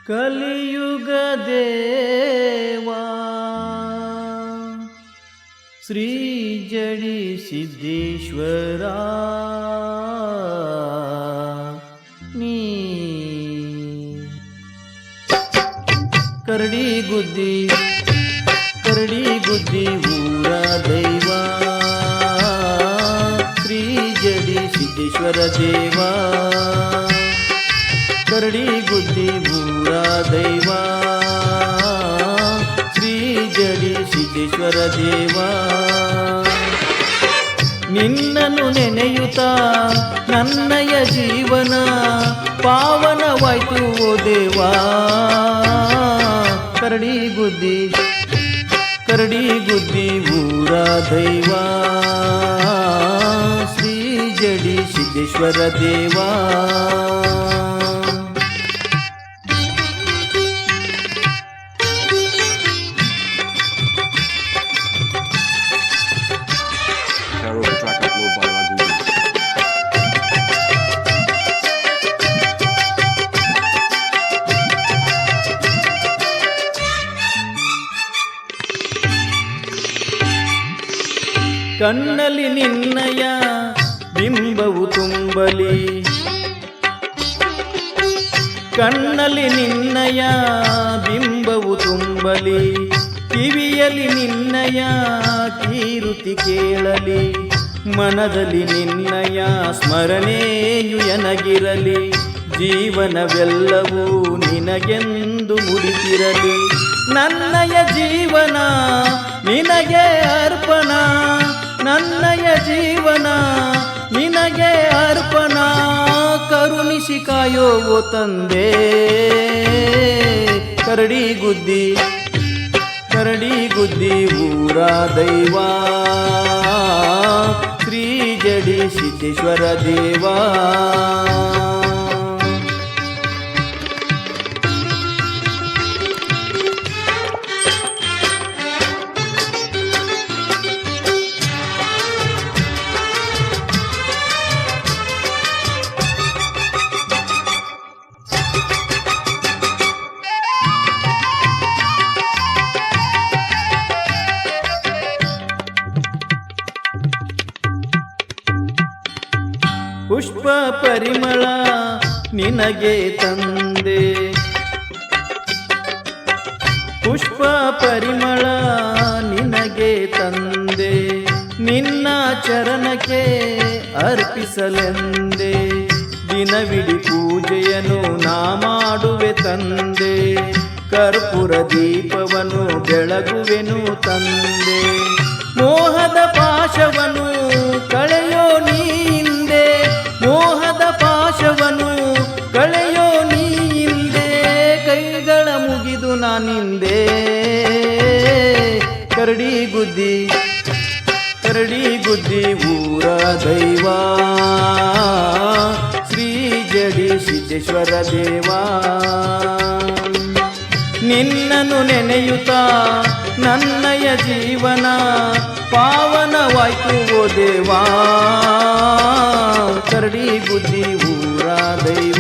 ಕಲಿಯುಗ ದೇವಾ ಶ್ರೀ ಜಡಿ ಸಿದ್ದೇಶ್ವರ ನೀ ಕರಡಿ ಗುದ್ದಿ ಊರ ದೈವ ಶ್ರೀ ಜಡಿ ಸಿದ್ದೇಶ್ವರ ದೇವಾ ಕರಡಿ ಗುದ್ದಿ ಊರ ದೈವ ಶ್ರೀ ಜಡಿ ಸಿದ್ದೇಶ್ವರ ದೇವಾ ನಿನ್ನನ್ನು ನೆನೆಯುತ್ತಾ ನನ್ನಯ ಜೀವನ ಪಾವನವಾಯ್ತು ಓ ದೇವಾ ಕರಡಿ ಗುದ್ದಿ ಊರ ದೈವ ಶ್ರೀ ಜಡಿ ಸಿದ್ದೇಶ್ವರ ದೇವಾ ಕಣ್ಣಲ್ಲಿ ನಿನ್ನಯ ಬಿಂಬವು ತುಂಬಲಿ ಕಣ್ಣಲ್ಲಿ ನಿನ್ನಯ ಬಿಂಬವು ತುಂಬಲಿ ಕಿವಿಯಲ್ಲಿ ನಿನ್ನಯ ಕೀರುತಿ ಕೇಳಲಿ ಮನದಲ್ಲಿ ನಿನ್ನಯ ಸ್ಮರಣೆಯು ಎನಗಿರಲಿ ಜೀವನವೆಲ್ಲವೂ ನಿನಗೆಂದು ಮುಡಿತಿರಲಿ ನನ್ನಯ ಜೀವನ ನಿನಗೆ ಅರ್ಪಣ ನನ್ನಯ ಜೀವನ ನಿನಗೆ ಅರ್ಪಣ ಕರುಣಿಸಿ ಕಾಯೋ ಓ ತಂದೆ ಕರಡಿ ಗುದ್ದಿ ಊರ ದೈವ ಶ್ರೀ ಜಡಿ ಸಿದ್ದೇಶ್ವರ ದೇವಾ ಪುಷ್ಪ ಪರಿಮಳ ನಿನಗೆ ತಂದೆ ಪುಷ್ಪ ಪರಿಮಳ ನಿನಗೆ ತಂದೆ ನಿನ್ನ ಚರಣಕ್ಕೆ ಅರ್ಪಿಸಲೆಂದೆ ದಿನವಿಡಿ ಪೂಜೆಯನ್ನು ನಾ ಮಾಡುವೆ ತಂದೆ ಕರ್ಪೂರ ದೀಪವನ್ನು ಬೆಳಗುವೆನು ತಂದೆ ಮೋಹದ ಪಾಶವನ್ನು ಕಳೆಯೋ ನೀಂದೆ ಮೋಹದ ಪಾಶವನ್ನು ಕಳೆಯೋ ನೀಂದೆ ಕೈಗಳ ಮುಗಿದು ನಾನಿಂದೆ ಕರಡಿ ಗುದ್ದಿ ಊರ ದೈವ ಶ್ರೀ ಜಡಿ ಸಿದ್ದೇಶ್ವರ ದೇವಾ ನಿನ್ನನ್ನು ನೆನೆಯುತ್ತಾ ನನ್ನಯ ಜೀವನ ಪಾವನವಾಯ್ತು ಓ ದೇವಾ ಕರಡಿ ಗುದ್ದಿ ಊರ ದೈವ